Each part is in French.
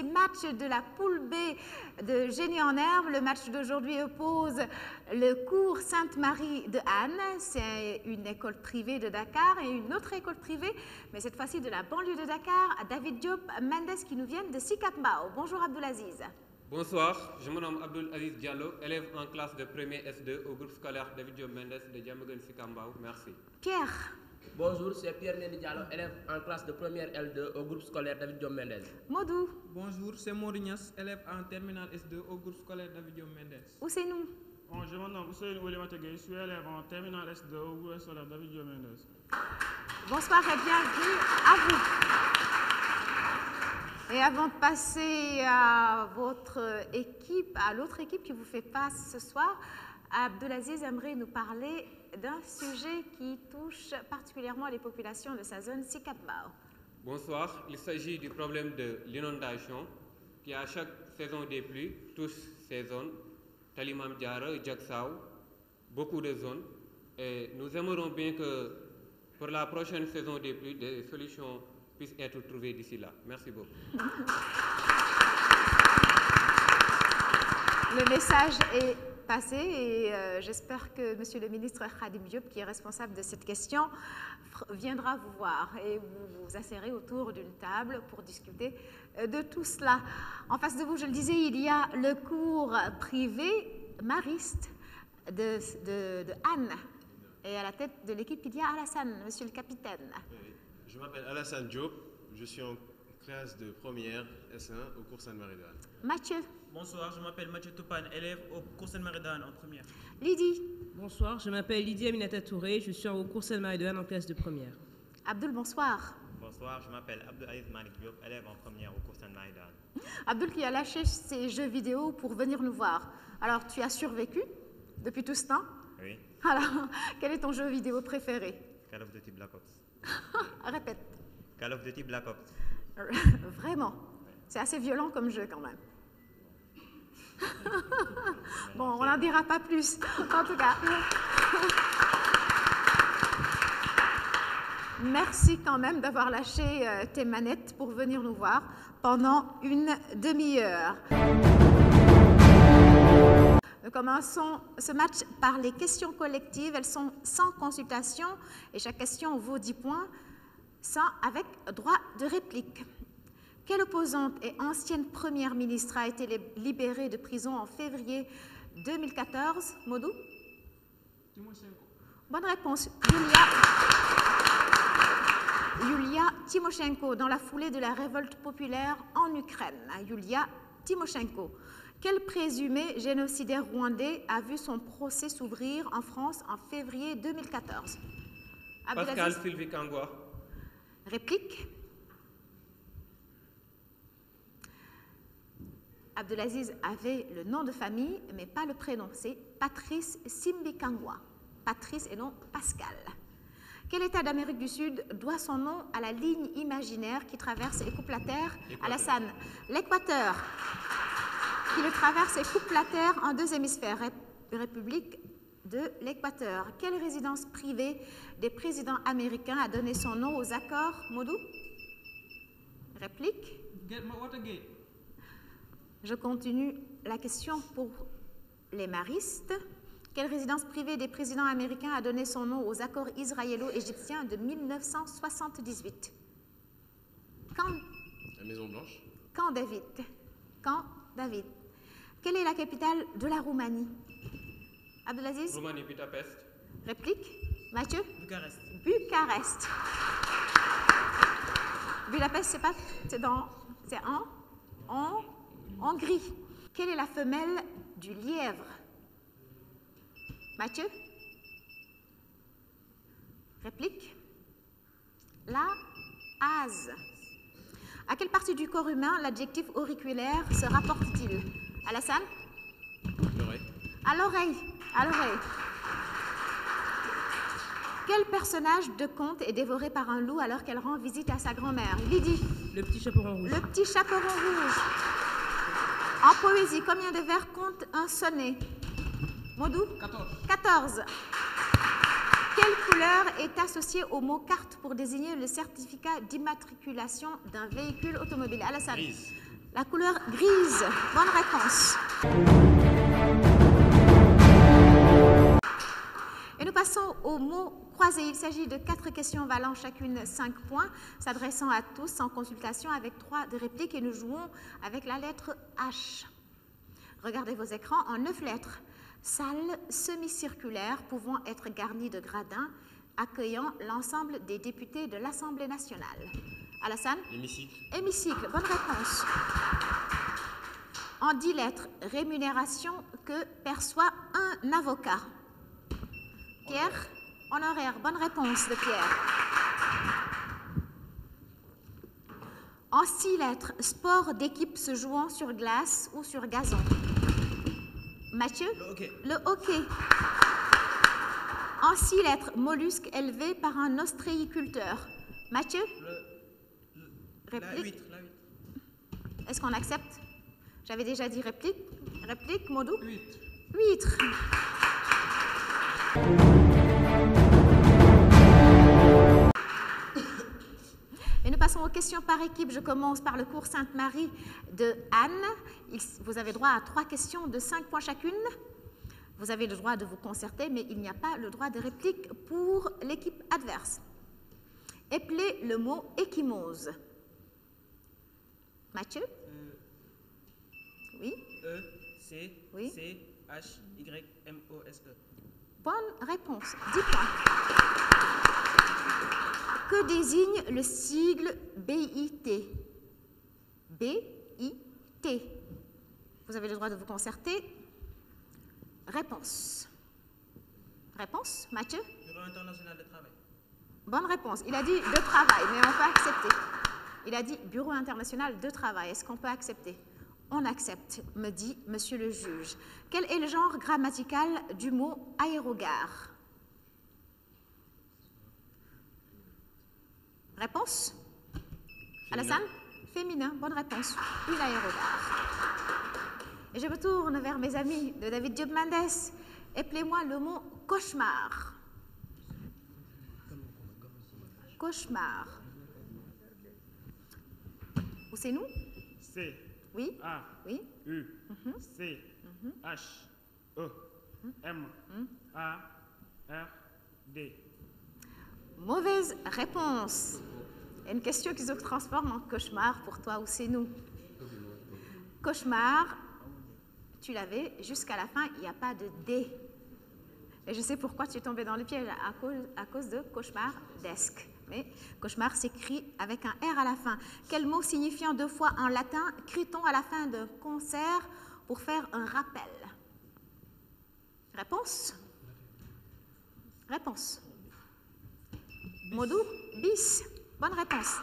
ces matchs de la poule B de Génie en Herbe. Le match d'aujourd'hui oppose le cours Sainte-Marie de Anne, c'est une école privée de Dakar, et une autre école privée, mais cette fois-ci de la banlieue de Dakar, David Diop Mendes, qui nous viennent de Sicap Mbao. Bonjour Abdelaziz. Bonsoir, je me nomme Abdul Aziz Diallo, élève en classe de premier S2 au groupe scolaire David Diop Mendes de Diamaguène Sicap Mbao. Merci. Pierre. Bonjour, c'est Pierre Mendy Diallo, élève en classe de première L2 au groupe scolaire David Diop Mendes. Modou. Bonjour, c'est Maurignas, élève en terminale S2 au groupe scolaire David Diop Mendes. Ousseynou. Bon, je me nomme Ousseynou Oulimata Gueye, je suis élève en terminale S2 au groupe scolaire David Diop Mendes. Bonsoir et bienvenue à vous. Et avant de passer à votre équipe, à l'autre équipe qui vous fait face ce soir, Abdelaziz aimerait nous parler d'un sujet qui touche particulièrement les populations de sa zone Sicap Mbao. Bonsoir, il s'agit du problème de l'inondation qui à chaque saison des pluies touche ces zones, Talimam Diara, Djaksao, beaucoup de zones. Et nous aimerions bien que pour la prochaine saison des pluies, des solutions puissent être trouvées d'ici là. Merci beaucoup. Le message est passé et j'espère que Monsieur le ministre Khadim Diop, qui est responsable de cette question, viendra vous voir et vous vous asserrez autour d'une table pour discuter de tout cela. En face de vous, je le disais, il y a le cours privé mariste de Anne. Et à la tête de l'équipe, il y a Alassane, monsieur le capitaine. Oui, je m'appelle Alassane Diop, je suis en classe de première S1 au cours Sainte-Marie de Anne. Mathieu. Bonsoir, je m'appelle Mathieu Toupane, élève au cours Sainte-Marie de Anne en première. Lydie. Bonsoir, je m'appelle Lydie Aminata Touré, je suis au cours Sainte-Marie de Anne en classe de première. Abdul, bonsoir. Bonsoir, je m'appelle Abdul Aziz Malik Diop, élève en première au cours Sainte-Marie de Anne. Abdul qui a lâché ses jeux vidéo pour venir nous voir. Alors, tu as survécu depuis tout ce temps? Oui. Alors, quel est ton jeu vidéo préféré? Call of Duty Black Ops. Répète. Call of Duty Black Ops. Vraiment? C'est assez violent comme jeu quand même. Bon, on n'en dira pas plus, en tout cas. Merci quand même d'avoir lâché tes manettes pour venir nous voir pendant une demi-heure. Nous commençons ce match par les questions collectives. Elles sont sans consultation et chaque question vaut 10 points, sans avec droit de réplique. Quelle opposante et ancienne première ministre a été libérée de prison en février 2014? Modou? Timoshenko. Bonne réponse. Yulia Timoshenko, dans la foulée de la révolte populaire en Ukraine. Yulia Timoshenko. Quel présumé génocidaire rwandais a vu son procès s'ouvrir en France en février 2014? Pascal Sylvie Kangwa. Réplique. Abdelaziz avait le nom de famille, mais pas le prénom. C'est Patrice Simbikangwa. Patrice et non Pascal. Quel État d'Amérique du Sud doit son nom à la ligne imaginaire qui traverse et coupe la Terre? Alassane. L'Équateur, qui le traverse et coupe la Terre en deux hémisphères. République de l'Équateur. Quelle résidence privée des présidents américains a donné son nom aux accords? Modou? Réplique. Watergate. Je continue la question pour les maristes. Quelle résidence privée des présidents américains a donné son nom aux accords israélo-égyptiens de 1978? La Maison Blanche. Camp David. Camp David. Quelle est la capitale de la Roumanie? Abdelaziz? Roumanie, Budapest. Réplique. Mathieu? Bucarest. Bucarest. Budapest, c'est en Hongrie. Quelle est la femelle du lièvre? Mathieu? Réplique. La hase. À quelle partie du corps humain l'adjectif auriculaire se rapporte-t-il? Alassane? L'oreille. À l'oreille. À l'oreille. Quel personnage de conte est dévoré par un loup alors qu'elle rend visite à sa grand-mère? Lydie? Le petit chaperon rouge. Le petit chaperon rouge. En poésie, combien de vers compte un sonnet? Modou? 14. 14. Quelle couleur est associée au mot carte pour désigner le certificat d'immatriculation d'un véhicule automobile? Alassane? Grise. La couleur grise. Bonne réponse. Et nous passons au mot croisé. Il s'agit de 4 questions valant chacune 5 points, s'adressant à tous en consultation avec 3 de répliques et nous jouons avec la lettre H. Regardez vos écrans en 9 lettres. Salle semi-circulaire pouvant être garnie de gradins accueillant l'ensemble des députés de l'Assemblée nationale. Alassane? Hémicycle. Hémicycle, bonne réponse. En 10 lettres, rémunération que perçoit un avocat. Pierre? Honoraire, bonne réponse de Pierre. En 6 lettres, sport d'équipe se jouant sur glace ou sur gazon. Mathieu? Le hockey. Le hockey. En 6 lettres, mollusque élevé par un ostréiculteur. Mathieu? Réplique. La 8. Est-ce qu'on accepte? J'avais déjà dit réplique. Réplique, Modou? Huître. Huître. Et nous passons aux questions par équipe. Je commence par le cours Sainte-Marie de Anne. Vous avez droit à 3 questions de 5 points chacune. Vous avez le droit de vous concerter, mais il n'y a pas le droit de réplique pour l'équipe adverse. Épelez le mot échymose. Mathieu? Oui? E-C-C-H-Y-M-O-S-E. Bonne réponse. 10 points. Que désigne le sigle BIT? BIT. Vous avez le droit de vous concerter. Réponse. Réponse, Mathieu? Bureau international de travail. Bonne réponse. Il a dit de travail, mais on peut accepter. Il a dit Bureau international de travail. Est-ce qu'on peut accepter? On accepte, me dit monsieur le juge. Quel est le genre grammatical du mot aérogare? Réponse? Alassane? Féminin, bonne réponse. Une aérogare. Et je me tourne vers mes amis de David Diop Mendes. Appelez-moi le mot cauchemar. Cauchemar. Où c'est nous? C. Oui? A. Oui? U. C. H. E. M. A. R. D. Mauvaise réponse. Il y a une question qui se transforme en cauchemar pour toi, où c'est nous? Cauchemar, tu l'avais jusqu'à la fin, il n'y a pas de D. Et je sais pourquoi tu es tombé dans le piège, à cause de cauchemardesque. Mais cauchemar s'écrit avec un R à la fin. Quel mot signifiant 2 fois en latin crie-t-on à la fin d'un concert pour faire un rappel? Réponse? Réponse. Modou? Bis. Bonne réponse.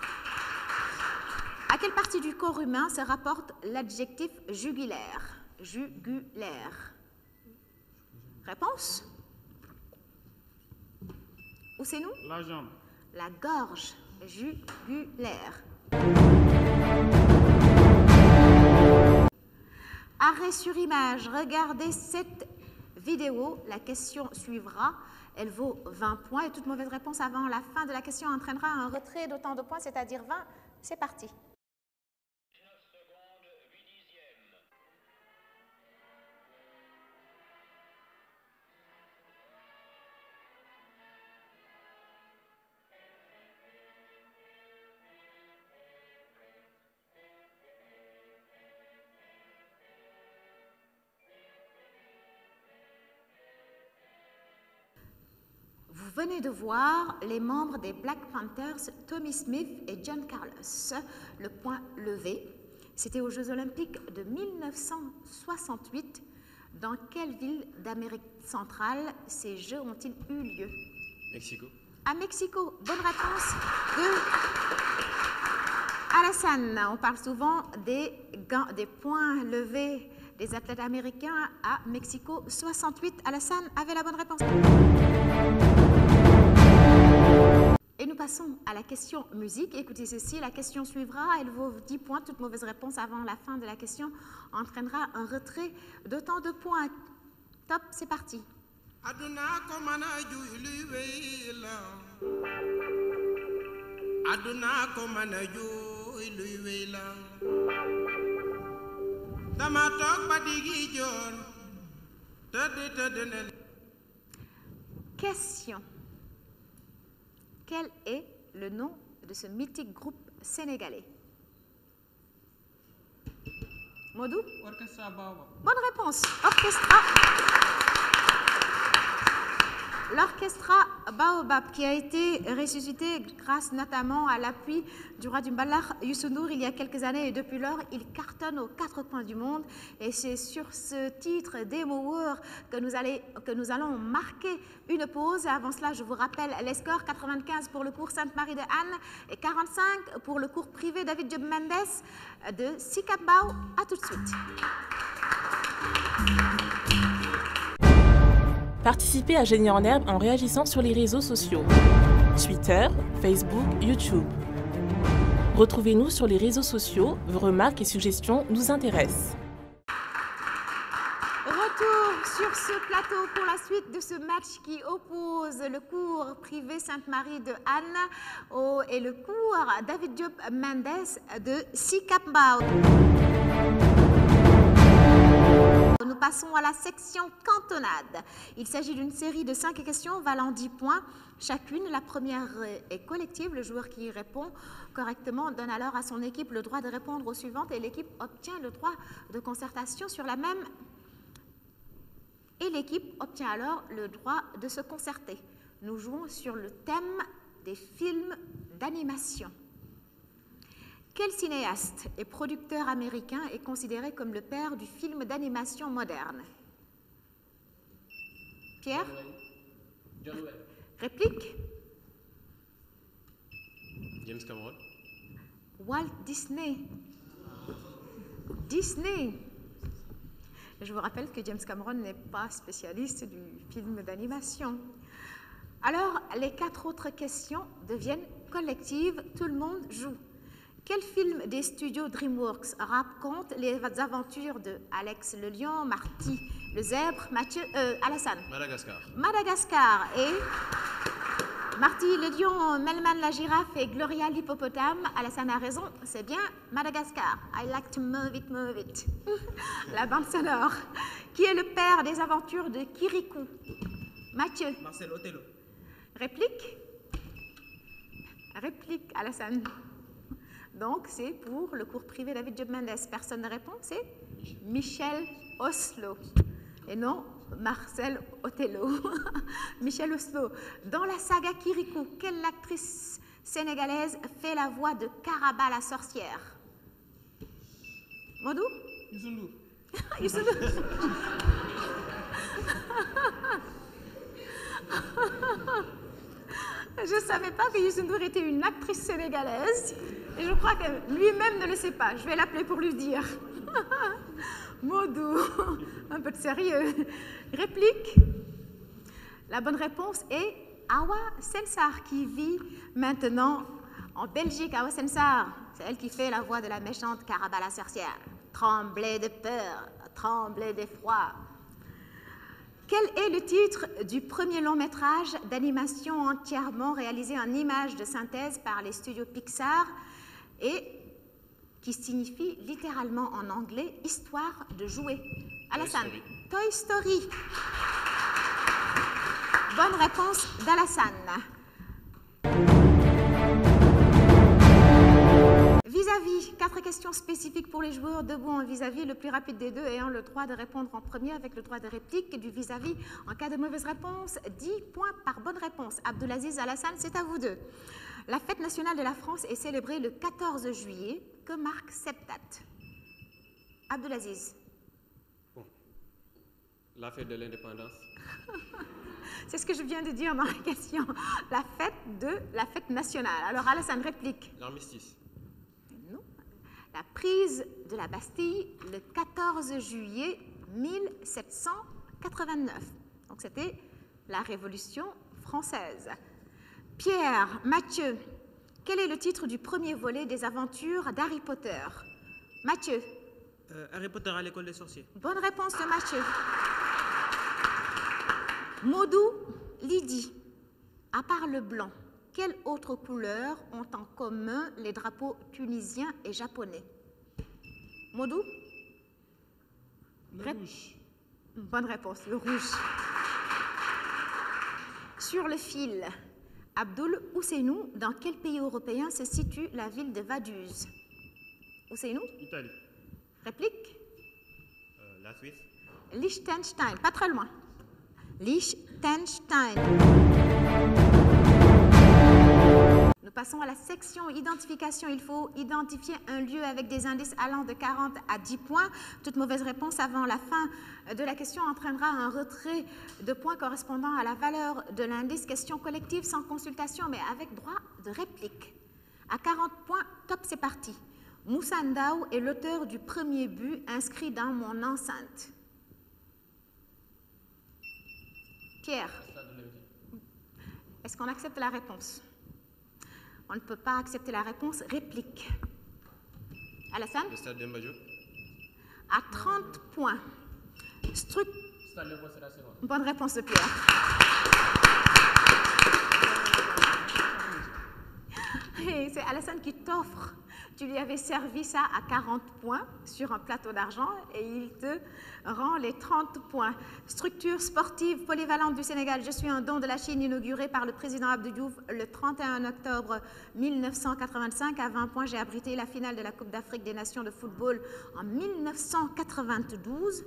À quelle partie du corps humain se rapporte l'adjectif jugulaire? Jugulaire. Réponse? Où c'est nous? La jambe. La gorge. Jugulaire. Arrêt sur image. Regardez cette vidéo. La question suivra. Elle vaut 20 points et toute mauvaise réponse avant la fin de la question entraînera un retrait d'autant de points, c'est-à-dire 20. C'est parti. Vous venez de voir les membres des Black Panthers, Tommy Smith et John Carlos. Le point levé. C'était aux Jeux Olympiques de 1968. Dans quelle ville d'Amérique centrale ces Jeux ont-ils eu lieu? Mexico. À Mexico. Bonne réponse de Alassane. On parle souvent des points levés des athlètes américains à Mexico 68. Alassane avait la bonne réponse. Et nous passons à la question musique. Écoutez ceci, la question suivra, elle vaut 10 points. Toute mauvaise réponse avant la fin de la question entraînera un retrait d'autant de points. Top, c'est parti. Aduna komana ju iluwela dama toog ba digi joor tëdd ne. Question. Quel est le nom de ce mythique groupe sénégalais? Modou? Orchestra Baobab. Bonne réponse. Orchestra. L'orchestra Baobab qui a été ressuscité grâce notamment à l'appui du roi du Mbalakh, Youssou N'Dour, il y a quelques années, et depuis lors, il cartonne aux 4 coins du monde. Et c'est sur ce titre Demo War que nous allons marquer une pause. Avant cela, je vous rappelle les scores: 95 pour le cours Sainte-Marie de Anne et 45 pour le cours privé David Diop Mendes de Sicap Mbao. À tout de suite. Participez à Génie en herbe en réagissant sur les réseaux sociaux. Twitter, Facebook, YouTube. Retrouvez-nous sur les réseaux sociaux, vos remarques et suggestions nous intéressent. Retour sur ce plateau pour la suite de ce match qui oppose le cours privé Sainte-Marie de Anne et le cours David Diop Mendes de Sicap Mbao. Nous passons à la section cantonade. Il s'agit d'une série de 5 questions valant 10 points chacune. La première est collective. Le joueur qui y répond correctement donne alors à son équipe le droit de répondre aux suivantes et l'équipe obtient le droit de concertation sur la même. Et l'équipe obtient alors le droit de se concerter. Nous jouons sur le thème des films d'animation. Quel cinéaste et producteur américain est considéré comme le père du film d'animation moderne? Pierre? John Wayne. Réplique? James Cameron. Walt Disney. Disney. Je vous rappelle que James Cameron n'est pas spécialiste du film d'animation. Alors, les 4 autres questions deviennent collectives. Tout le monde joue. Quel film des studios DreamWorks raconte les aventures de Alex le lion, Marty le zèbre, Mathieu, Alassane? Madagascar. Madagascar. Et Marty le lion, Melman la girafe et Gloria l'hippopotame. Alassane a raison, c'est bien Madagascar. I like to move it, move it. La bande sonore. Qui est le père des aventures de Kirikou? Mathieu. Marcel Othello. Réplique? Réplique, Alassane. Donc, c'est pour le cours privé David Diop Mendes. Personne ne répond, c'est Michel Oslo. Et non Marcel Othello. Michel Oslo. Dans la saga Kirikou, quelle actrice sénégalaise fait la voix de Caraba la sorcière? Modou? Youssou N'Dour. Youssou N'Dour. Je ne savais pas que Youssou N'Dour était une actrice sénégalaise et je crois que lui-même ne le sait pas. Je vais l'appeler pour lui dire. Modou, un peu de sérieux. Réplique? La bonne réponse est Awa Sensar qui vit maintenant en Belgique. Awa Sensar, c'est elle qui fait la voix de la méchante Caraba la sorcière. Tremblez de peur, tremblez d'effroi. Quel est le titre du premier long métrage d'animation entièrement réalisé en images de synthèse par les studios Pixar et qui signifie littéralement en anglais « Histoire de jouer ». Alassane. Toy Story. Bonne réponse d'Alassane. Vis-à-vis, 4 questions spécifiques pour les joueurs debout en vis-à-vis, le plus rapide des deux ayant le droit de répondre en premier avec le droit de réplique du vis-à-vis. En cas de mauvaise réponse, 10 points par bonne réponse. Abdelaziz, Alassane, c'est à vous deux. La fête nationale de la France est célébrée le 14 juillet. Que marque cette date? Abdelaziz. Bon. La fête de l'indépendance. C'est ce que je viens de dire dans la question. La fête nationale. Alors Alassane, réplique. L'armistice. Non. La prise de la Bastille le 14 juillet 1789. Donc c'était la Révolution française. Pierre, Mathieu, quel est le titre du premier volet des aventures d'Harry Potter? Mathieu. Harry Potter à l'école des sorciers. Bonne réponse de Mathieu. Modou, Lydie. À part le blanc, quelles autres couleurs ont en commun les drapeaux tunisiens et japonais? Modou? Le rouge. Bonne réponse, le rouge. Sur le fil, Abdoul Ousseinou, dans quel pays européen se situe la ville de Vaduz? Ousseinou? Italie. Réplique? La Suisse. Liechtenstein, pas très loin. Liechtenstein. Nous passons à la section identification. Il faut identifier un lieu avec des indices allant de 40 à 10 points. Toute mauvaise réponse avant la fin de la question entraînera un retrait de points correspondant à la valeur de l'indice. Question collective sans consultation, mais avec droit de réplique. À 40 points, top, c'est parti. Moussa Ndaw est l'auteur du premier but inscrit dans mon enceinte. Pierre, est-ce qu'on accepte la réponse? On ne peut pas accepter la réponse. Réplique. Alassane? Le stade Demba Diop. À 30 points. Stade Léopold Sédar Senghor. Bonne réponse de Pierre. Et c'est Alassane qui t'offre. Tu lui avais servi ça à 40 points sur un plateau d'argent et il te rend les 30 points. Structure sportive polyvalente du Sénégal. Je suis un don de la Chine inauguré par le président Abdou Diouf le 31 octobre 1985. À 20 points, j'ai abrité la finale de la Coupe d'Afrique des Nations de football en 1992.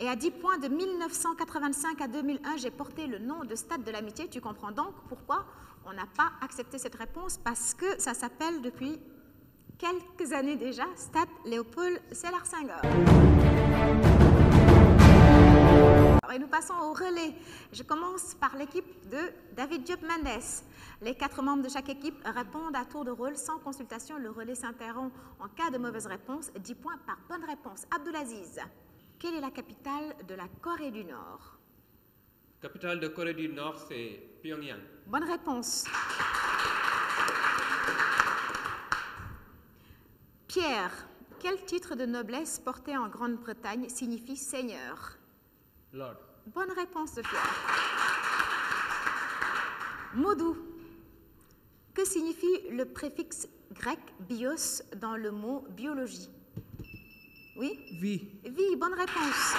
Et à 10 points, de 1985 à 2001, j'ai porté le nom de Stade de l'Amitié. Tu comprends donc pourquoi on n'a pas accepté cette réponse, parce que ça s'appelle depuis quelques années déjà Stade Léopold Sédar Senghor. Et nous passons au relais. Je commence par l'équipe de David Diop Mendes. Les 4 membres de chaque équipe répondent à tour de rôle sans consultation. Le relais s'interrompt en cas de mauvaise réponse. 10 points par bonne réponse. Abdoulaziz, quelle est la capitale de la Corée du Nord? Capitale de Corée du Nord, c'est Pyongyang. Bonne réponse. Pierre, quel titre de noblesse porté en Grande-Bretagne signifie seigneur? Lord. Bonne réponse de Pierre. Modou, que signifie le préfixe grec bios dans le mot biologie? Oui? Vie. Vie, bonne réponse.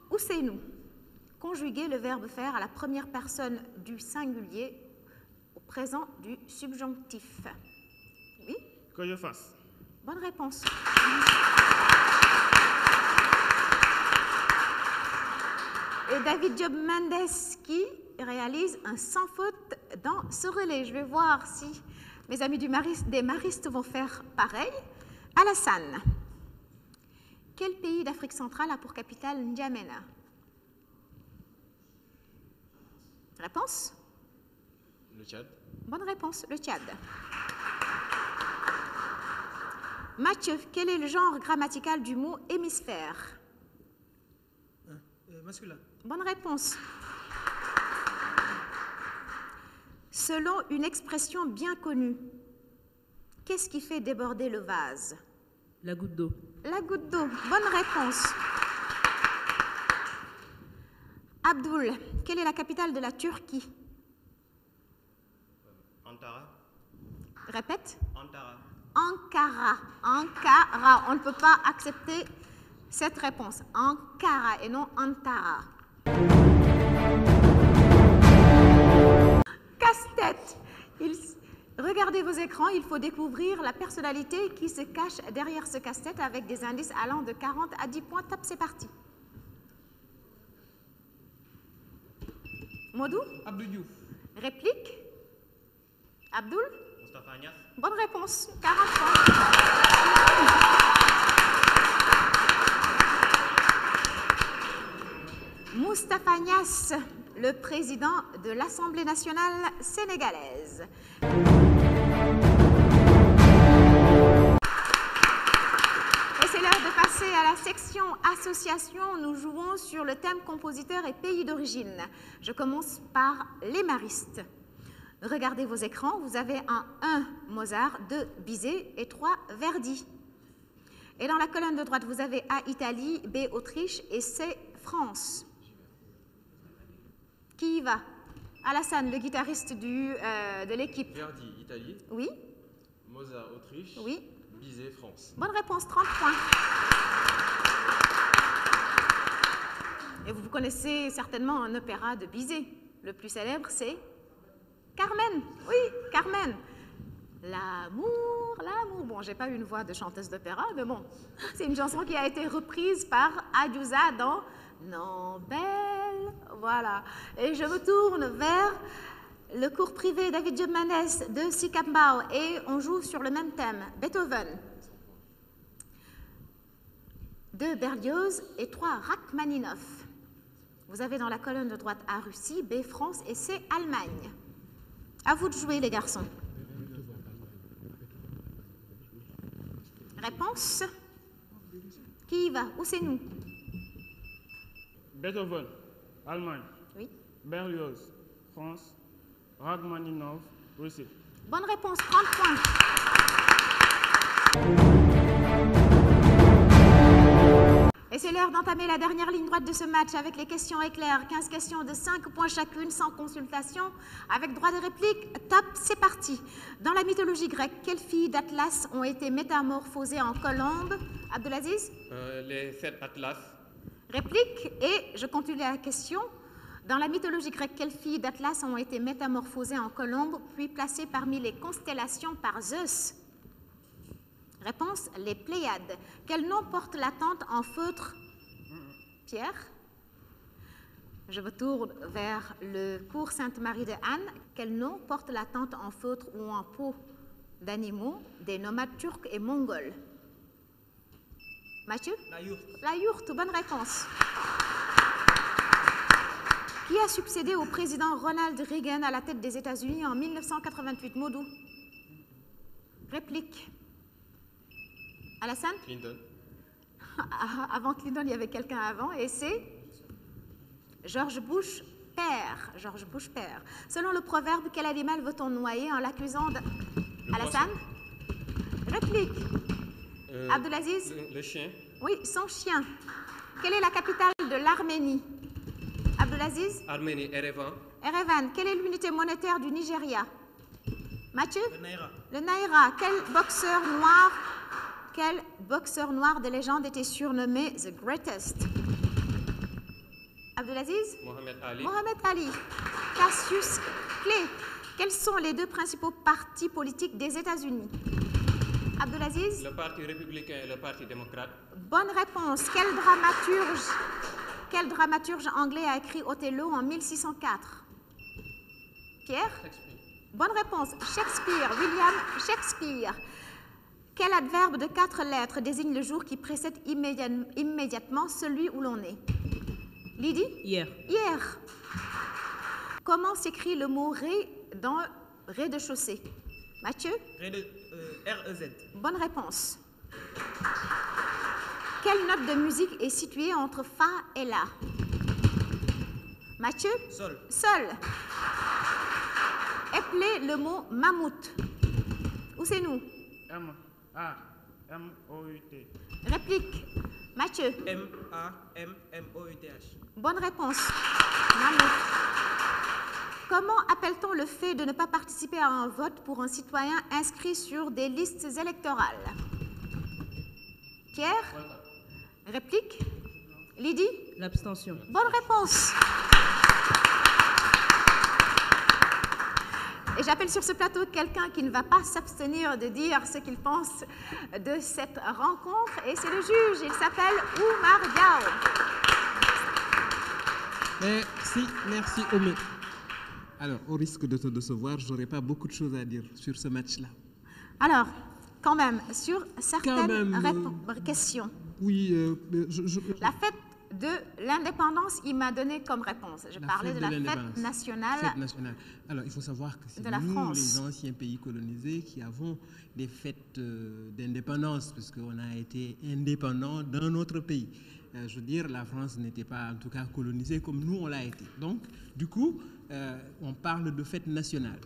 Ousseinou, conjuguer le verbe faire à la première personne du singulier au présent du subjonctif. Oui? Que je fasse. Bonne réponse. Et David Diop Mendes qui réalise un sans faute dans ce relais. Je vais voir si mes amis des maristes vont faire pareil. Alassane, quel pays d'Afrique centrale a pour capitale N'Djamena? Réponse? Le Tchad. Bonne réponse, le Tchad. Mathieu, quel est le genre grammatical du mot hémisphère? Masculin. Bonne réponse. Selon une expression bien connue, qu'est-ce qui fait déborder le vase? La goutte d'eau. La goutte d'eau. Bonne réponse. Abdoul, quelle est la capitale de la Turquie? Ankara. Répète. Ankara. Ankara. Ankara. On ne peut pas accepter cette réponse. Ankara et non Antara. Casse-tête. Regardez vos écrans, il faut découvrir la personnalité qui se cache derrière ce casse-tête avec des indices allant de 40 à 10 points. Top, c'est parti. Modou? Abdou Diouf. Réplique? Abdoul? Moustapha Niasse. Bonne réponse. 40 points. Moustapha Niasse, le président de l'Assemblée nationale sénégalaise. Et c'est l'heure de passer à la section association. Nous jouons sur le thème compositeur et pays d'origine. Je commence par les maristes. Regardez vos écrans, vous avez un 1 Mozart, 2 Bizet et 3 Verdi. Et dans la colonne de droite, vous avez A Italie, B Autriche et C France. Qui y va? Alassane, le guitariste de l'équipe. Verdi, Italie. Oui. Mozart, Autriche. Oui. Bizet, France. Bonne réponse, 30 points. Et vous connaissez certainement un opéra de Bizet. Le plus célèbre, c'est Carmen. Oui, Carmen. L'amour, l'amour. Bon, j'ai pas une voix de chanteuse d'opéra, mais bon, c'est une chanson qui a été reprise par Adiouza dans Non Belle. Voilà. Et je me tourne vers le cours privé David Jomanes de Sikambao et on joue sur le même thème, Beethoven. 2 Berlioz et 3 Rachmaninoff. Vous avez dans la colonne de droite A Russie, B France et C Allemagne. À vous de jouer les garçons. Réponse. Qui y va? Où c'est nous? Beethoven, Allemagne. Oui. Berlioz, France. Rachmaninoff, Russie. Bonne réponse, 30 points. Et c'est l'heure d'entamer la dernière ligne droite de ce match avec les questions éclairs. 15 questions de 5 points chacune, sans consultation, avec droit de réplique. Top, c'est parti. Dans la mythologie grecque, quelles filles d'Atlas ont été métamorphosées en colombes? Abdelaziz? Les 7 Atlas. Réplique, et je continue la question. Dans la mythologie grecque, quelles filles d'Atlas ont été métamorphosées en colombes, puis placées parmi les constellations par Zeus? Réponse, les Pléiades. Quel nom porte la tente en feutre? Pierre? Je me tourne vers le cours Sainte-Marie de Anne. Quel nom porte la tente en feutre ou en peau d'animaux des nomades turcs et mongols? Mathieu? La yourte. La yourte, bonne réponse. Qui a succédé au président Ronald Reagan à la tête des États-Unis en 1988? Modou? Réplique. Alassane? Clinton. Avant Clinton, il y avait quelqu'un avant, et c'est George Bush père. George Bush père. Selon le proverbe, quel animal veut-on noyer en l'accusant de... Alassane? Réplique. Abdelaziz? Le chien. Oui, son chien. Quelle est la capitale de l'Arménie? Abdelaziz? Arménie, Erevan. Erevan. Quelle est l'unité monétaire du Nigeria? Mathieu? Le Naira. Le Naira. Quel boxeur noir de légende était surnommé The Greatest? Abdelaziz? Mohamed Ali. Mohamed Ali. Cassius Clay. Quels sont les 2 principaux partis politiques des États-Unis? Abdelaziz? Le Parti républicain et le Parti démocrate. Bonne réponse. Quel dramaturge anglais a écrit Othello en 1604? Pierre? Bonne réponse. Shakespeare. William Shakespeare. Quel adverbe de 4 lettres désigne le jour qui précède immédiatement celui où l'on est? Lydie? Hier. Hier. Comment s'écrit le mot ré dans rez-de-chaussée? Mathieu? R-E-Z. Bonne réponse. Quelle note de musique est située entre Fa et La? Mathieu? Sol. Sol. Appelez le mot mammouth. Où c'est nous? M-A-M-O-U-T. Réplique. Mathieu. M-A-M-M-O-U-T-H. Bonne réponse. Mammouth. Comment appelle-t-on le fait de ne pas participer à un vote pour un citoyen inscrit sur des listes électorales? Pierre? Réplique. Lydie? L'abstention. Bonne réponse. Et j'appelle sur ce plateau quelqu'un qui ne va pas s'abstenir de dire ce qu'il pense de cette rencontre, et c'est le juge. Il s'appelle Oumar Diaw. Merci Oumé. Alors, au risque de te décevoir, je n'aurai pas beaucoup de choses à dire sur ce match-là. Alors, quand même, sur certaines questions. Oui, la fête de l'indépendance, il m'a donné comme réponse. Je parlais de la fête nationale. Fête nationale. Alors, il faut savoir que c'est nous, les anciens pays colonisés, qui avons des fêtes d'indépendance, parce qu'on a été indépendants d'un autre pays. Je veux dire, la France n'était pas, en tout cas, colonisée comme nous, on l'a été. Donc, du coup, on parle de fête nationale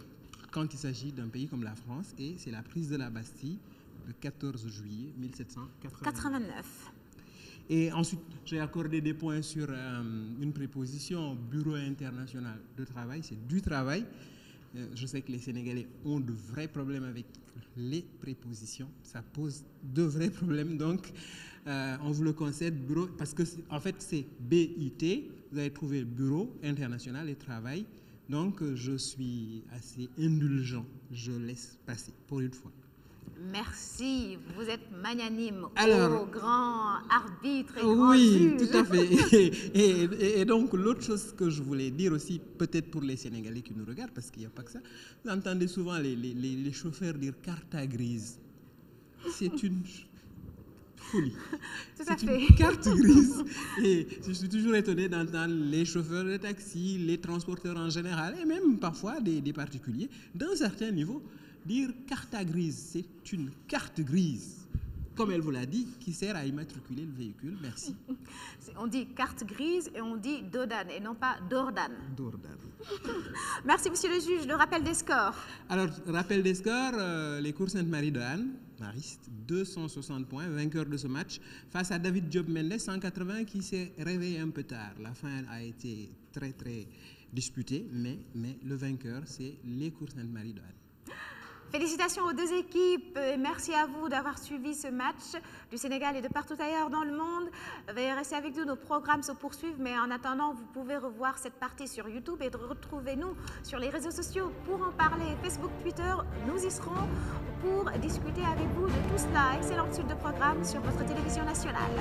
quand il s'agit d'un pays comme la France, et c'est la prise de la Bastille le 14 juillet 1789. Et ensuite, j'ai accordé des points sur une préposition Bureau international de travail, c'est du travail. Je sais que les Sénégalais ont de vrais problèmes avec les prépositions. Ça pose de vrais problèmes. Donc, on vous le concède, bureau, parce que en fait, c'est BIT. Vous avez trouvé bureau international et travail. Donc, je suis assez indulgent. Je laisse passer pour une fois. Merci, vous êtes magnanime, alors, grand arbitre et grand juge. Oui, tout à fait. Et donc, l'autre chose que je voulais dire aussi, peut-être pour les Sénégalais qui nous regardent, parce qu'il n'y a pas que ça, vous entendez souvent les chauffeurs dire carte grise. C'est une folie. C'est une carte grise. Et je suis toujours étonné d'entendre les chauffeurs de taxi, les transporteurs en général, et même parfois des particuliers, d'un certain niveau, dire carte grise. C'est une carte grise, comme elle vous l'a dit, qui sert à immatriculer le véhicule. Merci. On dit carte grise et on dit Dodan et non pas Dordan. Dordan. Merci, monsieur le juge. Le rappel des scores. Alors, rappel des scores, les Cours Sainte-Marie de Anne, Mariste, 260 points, vainqueur de ce match, face à David Diop Mendes, 180, qui s'est réveillé un peu tard. La fin a été très, très disputée, mais le vainqueur, c'est les Cours Sainte-Marie de Anne. Félicitations aux deux équipes et merci à vous d'avoir suivi ce match du Sénégal et de partout ailleurs dans le monde. Veuillez rester avec nous, nos programmes se poursuivent, mais en attendant, vous pouvez revoir cette partie sur YouTube et retrouvez-nous sur les réseaux sociaux pour en parler. Facebook, Twitter, nous y serons pour discuter avec vous de tout cela. Excellente suite de programmes sur votre télévision nationale.